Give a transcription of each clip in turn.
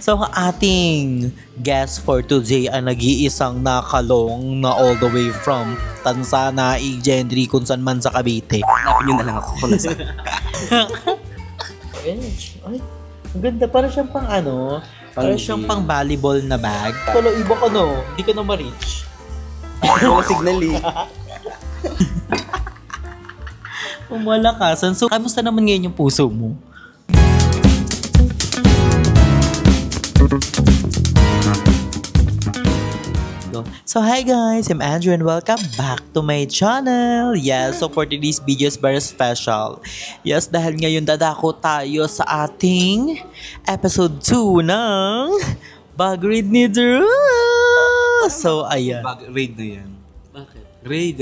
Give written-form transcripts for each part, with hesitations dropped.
So, ang ating guest for today ay nag-iisang nakalong na all the way from Tansana, Igendry, kung saan man sa Cavite. Hanapin nyo na lang ako kung nasa. Ay, ang ganda. Para siyang pang ano, para siyang pang volleyball na bag. Pero iba ka no, hindi ka na ma-reach. Mga signal eh. Pumalakasan. So, kamusta naman ngayon yung puso mo? So hi guys, I'm Andrew and welcome back to my channel. Yes, so for today's video is very special. Yes, dahil ngayon dadako tayo sa ating episode 2 ng Bag Read ni Drew. So ayan. Raid na yan. Bakit? Raid.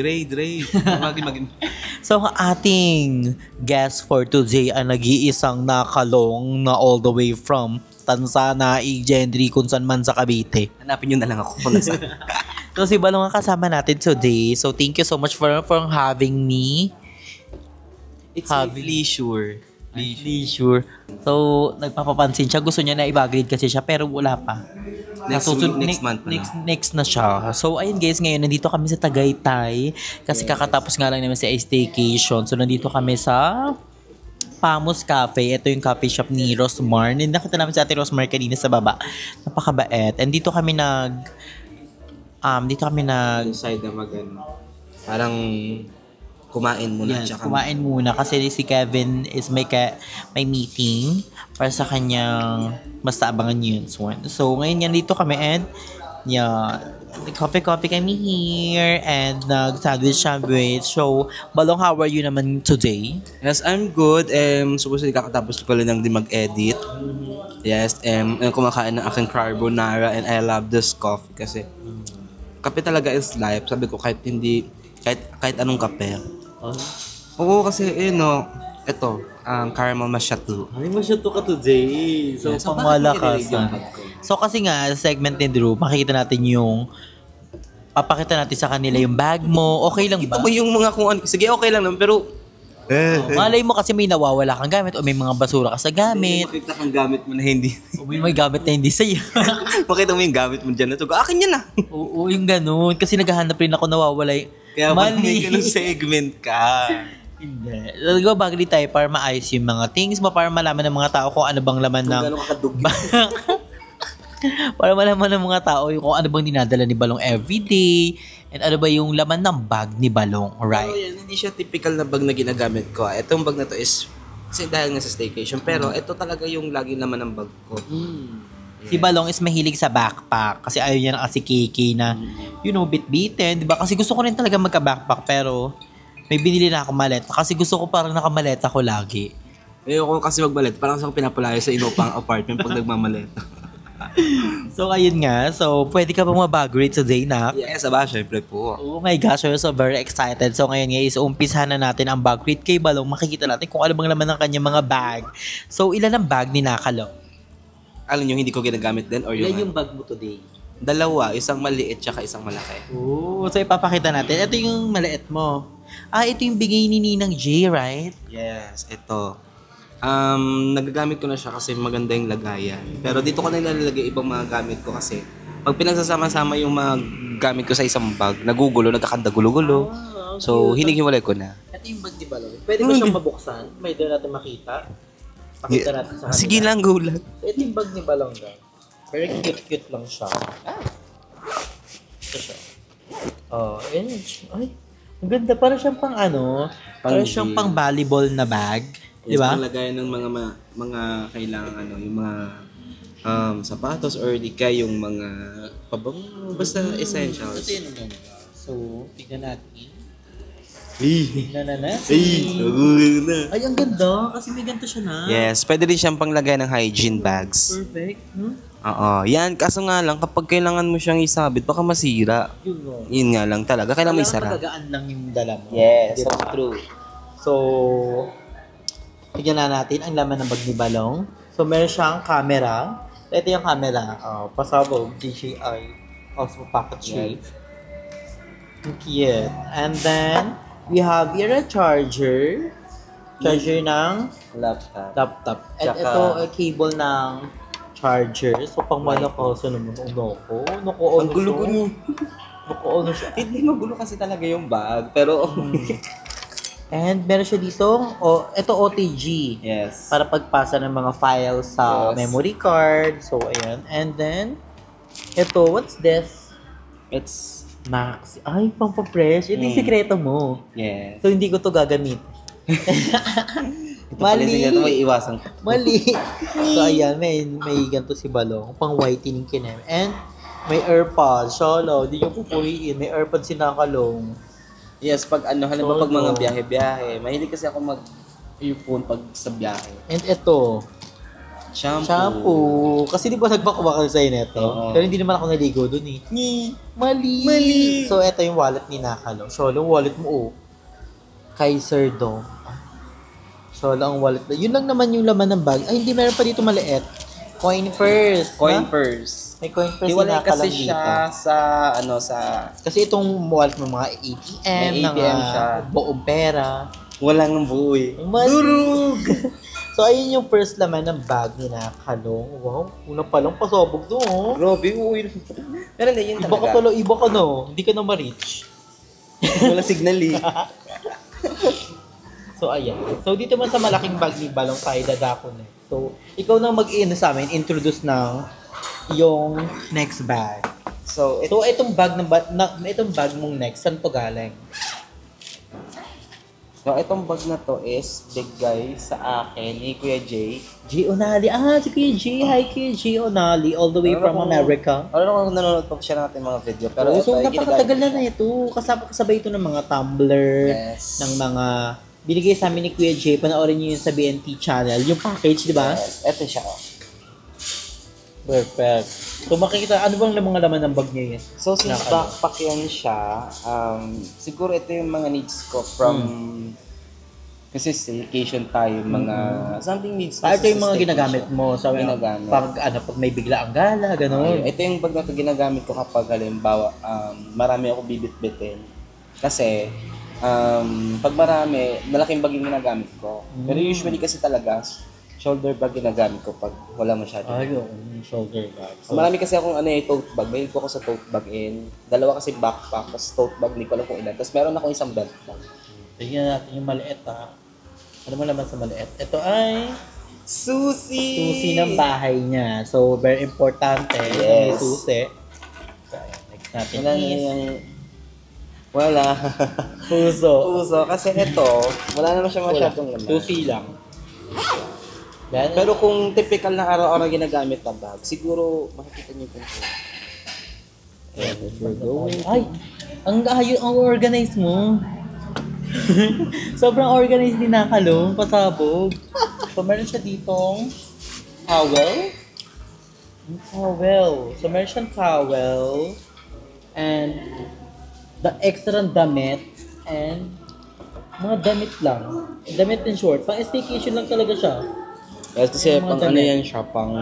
So ang ating guest for today ay nag-iisang nakalong na all the way from Tansana, Igendry, kung saan man sa Cavite. Hanapin nyo na lang ako kung nasa. So si Balong ang kasama natin today. So thank you so much for having me. It's leisure. So nagpapapansin siya. Gusto niya na i-grade kasi siya pero wala pa. Next month pa next na siya. So ayun guys, ngayon nandito kami sa Tagaytay. Kasi kakatapos nga lang naman sa staycation. So nandito kami sa Pamus Cafe. Ito yung coffee shop ni Rosmar. Nakita namin si Ate Rosmar kanina sa baba. Napakabait. And dito kami decide na parang kumain muna. Yes, kumain muna kasi si Kevin is may meeting para sa kanyang basta abangan yun. So ngayon yan dito kami and coffee kami here and nag-sandwich. So, Balong, how are you naman today? Yes, I'm good. Supposedly kakatapos ko lang din mag-edit. Yes, kumakain ng aking carbonara and I love this coffee kasi kape talaga is life. Sabi ko kahit anong kape. Oo, kasi ito, caramel macchiato. Ay, macchiato ka today. So, yes, pamalakasan. So, kasi nga, sa segment ni Drew, makikita natin papakita natin sa kanila yung bag mo. Okay lang ba? Ito mo yung mga kung ano. Sige, okay lang naman, pero malay mo kasi may nawawala kang gamit o may mga basura ka sa gamit. Makita kang gamit mo na hindi. O may gamit na hindi sa'yo. Makita mo yung gamit mo dyan na ito. Akin yan ah. Oo, yung ganun. Kasi naghahanap rin ako nawawala. Kaya mali ka ng segment ka. Hindi. Talaga bagay tayo para maayos yung mga things mo, para malaman ng mga tao kung ano bang laman ng... Kung gano'ng kakadugin. Para malaman ng mga tao kung ano bang dinadala ni Balong everyday and ano ba yung laman ng bag ni Balong, right? Pero yan, hindi siya typical na bag na ginagamit ko. Itong bag na to is kasi dahil nga sa staycation, pero ito talaga yung laging laman ng bag ko. Yes. Si Balong is mahilig sa backpack kasi ayaw niya na kasi KK na bit-bitin, diba? Kasi gusto ko rin talaga magka-backpack pero may binili na ako maleta kasi gusto ko parang nakamaleta ko lagi. Ayoko kasi magmaleta, parang sa pinapalayo sa inupang apartment pag nagmamaleta. So, ayun nga. So, pwede ka bang mag-grade today, Nak? Yes, aba, syempre po. Oh my gosh, we're so very excited. So, ngayon nga is umpisahan na natin ang bag grade kay Balong. Makikita natin kung ano bang laman ng kanyang mga bag. So, ilan ang bag ni Nakalo? Alam yung hindi ko ginagamit din? Or Ilan yung bag mo today? Dalawa, isang maliit tsaka isang malaki. Oh, so ipapakita natin. Ito yung maliit mo. Ito yung bigay ni Ninang J, right? Yes, ito. Nagagamit ko na siya kasi maganda yung lagayan. Pero dito ko na nilalagay ibang mga gamit ko kasi pag pinagsasama-sama yung mga gamit ko sa isang bag, nagugulo, nagkakanda-gulo-gulo. So, hinihiwalay ko na. Ito yung bag ni Balong. Pwede ba siyang mabuksan? May doon natin makita. Pakita natin sa kanila. Sige lang, go lang. So, ito yung bag ni Balong, guys. Very cute lang siya. Ito siya. Ay, ang ganda. Para siyang pang para siyang pang volleyball na bag. Di ba? Yung lagayan ng mga kailangan yung mga sapatos or di kaya yung mga basta essentials. Ito yun. So, tignan natin. Tignan na natin. nagulo na. Ay, ang ganda. Kasi may ganito siya na. Yes, pwede rin siyang panglagay ng hygiene bags. Perfect. Oo, yan. Kaso nga lang, kapag kailangan mo siyang isabit, baka masira. Yun nga lang talaga. Kailangan mo isara. Magagaan lang yung dala mo. Yes, that's true. So, tignan na natin ang laman ng bag ni Balong. So, meron siyang camera. Ito yung camera. Pasabog, DJI Osmo Pocket 3. Cute. And then, we have here a charger. Charger ng Laptop. laptop. At Tsaka- ito ay cable ng charger. So, pang malakasan naman. Naku, Ang gulo niyo. Naku, siya. Hindi magulo kasi talaga yung bag. Pero, And meron siya dito, ito OTG. yes. Para pagpasa ng mga files sa Yes. memory card. So, ayan. And then, ito, what's this? It's, Max. Ay, pang-fresh. Ito yung sikreto mo. yes. So, hindi ko to gagamit. Ito pala yung siguro may iwasan ko. Mali. So, ayan, may ganito si Balong. Pang whitening kinem. And, may AirPods. Solo, di nyo pupuhiin. May AirPods si Nakalong. Yes, pag halimbawa pag Solo. mga biyahe-biyahe, mahilig kasi ako mag-earphone pag sa biyahe. And ito, shampoo. Kasi di ba nagpakabakal sa'yo neto? Oo. Pero hindi naman ako naligo dun eh. Mali. So, ito yung wallet ni Nakalo. Solo, wallet mo Kaiser Dome. Solo, ang wallet. Yun lang naman yung laman ng bag. Ay, hindi, meron pa dito maliit. Coin purse. Coin na? purse. May coin purse Hiwalay si Nakalo kasi dito. siya sa Kasi itong wallet mo mga ATM, May ATM siya. buong pera. walang buoy. Durug! So, ayun yung first laman ng bag ni Nakalong. Wow, una pa lang pasabog doon. Grabe, uy. Pero hindi, yun Iba ka talaga. talo, iba ka no. Hindi ka na ma-reach. Wala signal eh. So, ayan. So, dito man sa malaking bag ni Balong tayo dadako na. So, ikaw na mag-i-ano sa amin, introduce ng yung next bag. So, So, itong bag itong bag mong next, saan to galing? So, itong bag na to is bigay sa akin ni Kuya Jay. G. Onali. Si Kuya G. Hi, Kuya G. Onali. All the way from America. Ano kung nanonood pa siya natin mga video. Pero So, ito, napakatagal na ito. Kasabay ito ng mga Tumblr, Yes. ng mga binigay sa amin ni Kuya J. Panoorin niyo yun sa BNT channel. Yung package, di ba? Yes. Ito siya. Perfect. So, makikita, ano bang mga laman ng bag niya yun? So, since Nakalo. backpack yan siya, siguro ito yung mga needs ko from... Kasi staycation tayo, mga... Something needs ko Ito yung mga staycation. ginagamit mo. So, Ginagamit. pag may bigla ang gala, gano'n. Ito yung bag na ito ginagamit ko kapag halimbawa, marami ako bibit-bitin. Kasi, pag marami, malaking bag yung ginagamit ko. Pero usually kasi talaga, shoulder bag ginagamit ko pag wala masyado. Yung shoulder bag. So, Marami kasi akong tote bag. Mahilig ko ako sa tote bag dalawa kasi backpack, tapos tote bag, hindi ko alam kung ilan. Tapos meron akong isang belt bag. tingnan natin yung maliit ha. Ano mo naman sa maliit? Ito ay susi ng bahay niya. So, very importante. May Yes. susi. So, ayan. Next natin Wala na is yung... Wala. puso. Puso. Kasi ito, wala naman siya masyadong laman. Susi lang. Yan. Pero kung typical na araw-araw ginagamit na bag, siguro makikita niyo kung Ayan, we're going. Ay! Ang organize mo. Sobrang organized din Nakalong, pasabog. So, meron siya ditong towel. So, meron siyang towel. And the extra damit. And mga damit lang. Damit in short. Pang staycation lang talaga siya. Kasi Mga pang damit. ano yan siya, pang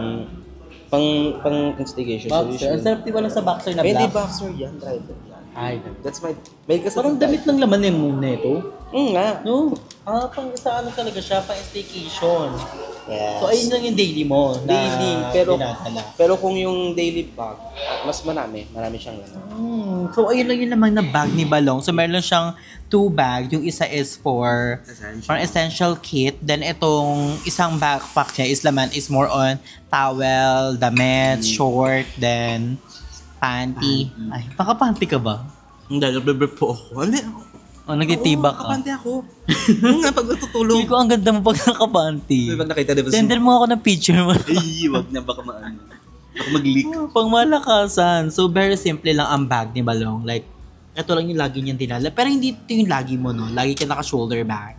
instigation Boxer. Ang solution. sarap di ba lang sa boxer na Hindi black? boxer yan, driver yan. Ay, That's my... May kasi parang damit lang laman eh muna ito. Nga. No? Pang sa ano talaga siya, pang staycation. Yes. So, ayun lang yung daily mo na Daily, pero dinadala. pero kung yung daily bag, mas marami siyang ano. So, ayun lang yung lamang na bag ni Balong. So, meron lang siyang 2 bag. Yung isa is for essential kit. Then, itong isang backpack niya is laman is more on towel, damit, short, then panty. Ay, panty ka ba? Hindi, nagbe-brief po ako. Hindi ako. O, nagtitiba ka? Kapante ako. Nga, pag natutulog. Hindi ko ang ganda mo pag nakapanty. Pag nakita, diba? Sender mo ako ng picture mo. Ay, wag na, baka maano. Baka mag-leak. Pang malakasan. So, very simple lang ang bag ni Balong. Like, ito lang yung lagi niyang dinala. Pero hindi ito yung lagi mo, no? Lagi ka naka-shoulder bag.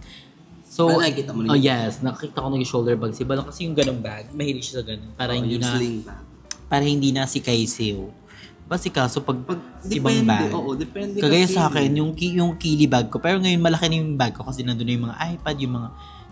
So, nakikita mo na oh yun? yes, nakikita ko nag-shoulder bag si Balong kasi yung ganong bag, mahilig siya sa ganon. Para hindi Yung na, sling bag. para hindi na si Kaisiw. Basta kaso pag ibang Depende, bag. oo, depende Kagaya kasi. sa akin, yung kili bag ko. Pero ngayon malaki na yung bag ko kasi nandun na yung mga iPad, yung mga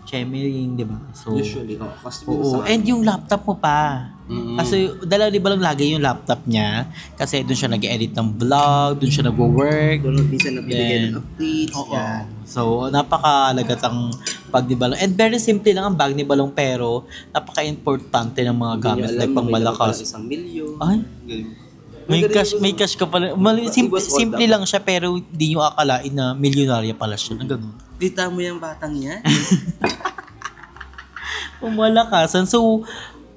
Chemeling, di ba? So, Usually, kasi oo. And yung laptop mo pa. Kasi dala di ba lang lagi yung laptop niya? Kasi doon siya nag-edit ng vlog, doon siya nag-work. Doon minsan nabibigyan ng updates. Oo. Yan. So, napakalagat ang bag ni Balong. And very simple lang ang bag ni Balong pero napaka-importante ng mga gamit like pang malakas. 1 milyon. Ay, may cash ka pala. Simple lang siya pero hindi nyo akalain na milyonarya pala siya. Na ganun. Kita mo yung batang yan? Malakasan. So,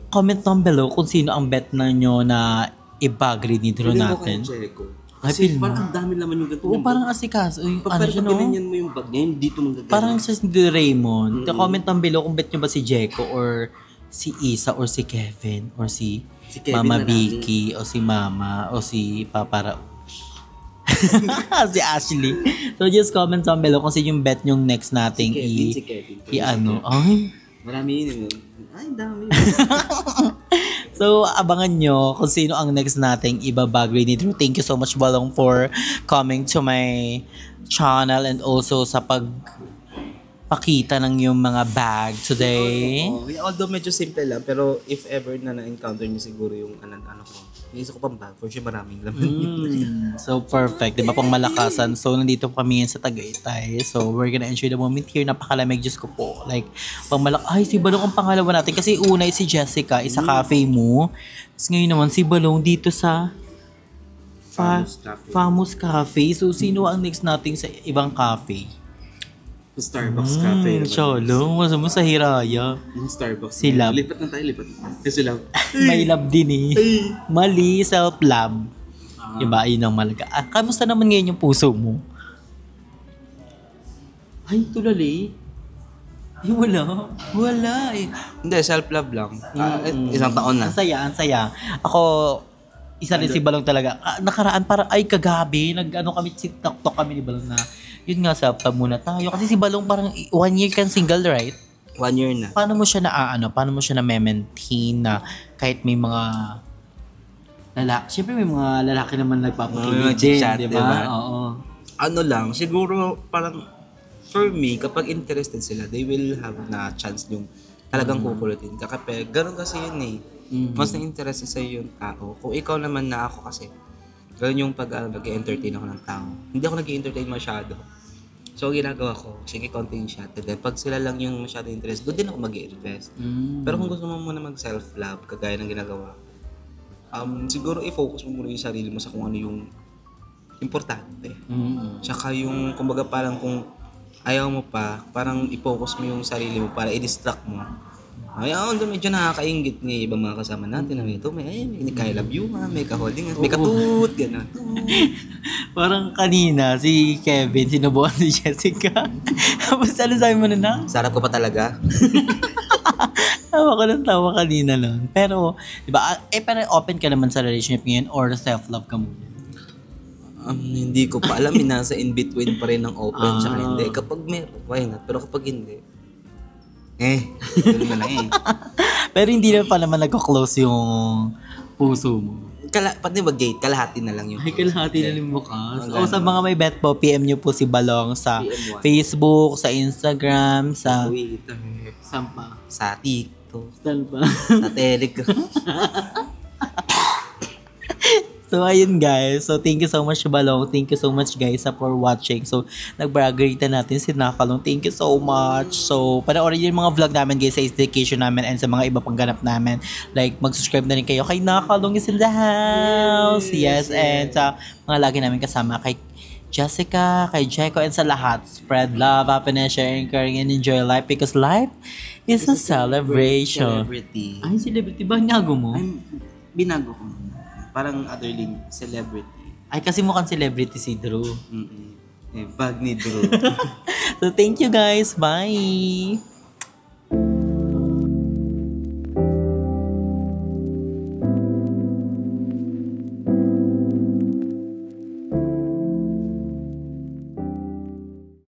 comment down below kung sino ang bet na nyo na i-bag rin dito natin. Ay, kasi parang ang dami naman yung ganito. Oo, parang asikas. Ano siya, no? Pag ganyan mo yung bag niya, hindi ito manggagano. Parang si Raymond. Comment down below kung bet nyo ba si Jeko or si Isa or si Kevin or si Mama Vicky o si Mama o si Papa si Ashley. So just comment down below kung sino yung bet nyong next nating si Kevin. I-ano. Ay. Marami yun. Ay, dami. So, abangan nyo kung sino ang next nating ibabag ni Drew. Thank you so much, Balong, for coming to my channel and also sa pagpakita ng yung mga bag today. Although medyo simple lang, pero if ever na na-encounter nyo siguro yung ano ko, naisip ko pang bag, for sure maraming laman. So, perfect. Diba pang malakasan? So, nandito kami sa Tagaytay. So, we're gonna enjoy the moment here. Napakalamig, Diyos ko po. Like, pang ay, si Balong ang pangalawa natin. Kasi una si Jessica, isa cafe mo. Tapos ngayon naman, si Balong dito sa Famous Cafe. So, sino ang next nating sa ibang cafe? Starbucks Cafe. Cholo, masama sa Hiraya. Yung Starbucks. Si Love. Lipat na tayo. Kasi Love. May love din eh. Mali, self-love. Diba? Ayun ang malaga. Kamusta naman ngayon yung puso mo? Ay, tulali. Ay, wala. Wala eh. Hindi, self-love lang. Isang taon na. Ang saya. Ako, isa rin si Balong talaga. Nakaraan parang, ay kagabi, kami, TikTok kami ni Balong na, yun nga, self-love muna tayo. Kasi si Balong parang 1 year kang single, right? 1 year na. Paano mo siya paano mo siya na-maintain na kahit may mga lalaki, syempre may mga lalaki naman nagpapakilig din, di ba? Oo. Ano lang, siguro parang for me, kapag interested sila, they will have na chance yung talagang kukulutin. Kapag ganun kasi yun eh. Mas na-interested sa'yo yung tao. Kung ikaw naman na ako kasi, ganun yung pag nag-entertain ako ng tao. Hindi ako nag-entertain masyado. So, ginagawa ko, sige, konting shot. And then, pag sila lang yung masyado interest, doon din ako mag-invest. Pero kung gusto mo muna mag-self-love, kagaya ng ginagawa, siguro i-focus mo muna yung sarili mo sa kung ano yung importante. Tsaka yung, kumbaga parang kung ayaw mo pa, parang i-focus mo yung sarili mo para i-distract mo. Ay, doon medyo nakakaingit ng ibang mga kasama natin. May ka-love you, may ka-holding, may ka-toot, gano'n. Parang kanina, si Kevin, sinubukan si Jessica. Tapos ano sabi mo na? Sarap ko pa talaga. Tawa ko ng tawa kanina lang. Pero, di ba, pero open ka naman sa relationship ngayon or self-love ka muna? Hindi ko pa alam, nasa in-between pa rin ng open tsaka hindi. Kapag meron, why not? Pero kapag hindi, gano'n na lang Pero hindi na pa naman nagko-close yung puso mo. Pati ba gate, kalahati na lang yung ay, kalahati na lang bukas. O sa mga may bet po, PM nyo po si Balong sa Facebook, sa Instagram, sa Twitter, saan pa? sa TikTok, Saan pa? sa Telegram. So, ayun guys. So, thank you so much, Balong. Thank you so much, guys, for watching. So, nag-braggerita natin si Nakalong. Thank you so much. So, panoorin yung mga vlog namin, guys, sa staycation namin and sa mga iba pang ganap namin. Like, mag-subscribe na rin kayo kay Nakalong is in the house. Yes, and sa mga lagi namin kasama kay Jessica, kay Jeko, and sa lahat. Spread love, happiness, sharing, caring, and enjoy life because life is a celebration. Celebrity. Ay, celebrity ba? Ngago mo? Binago ko. Parang otherly celebrity. Ay, kasi mukhang celebrity si Drew. Bag ni Drew. So, thank you guys. Bye!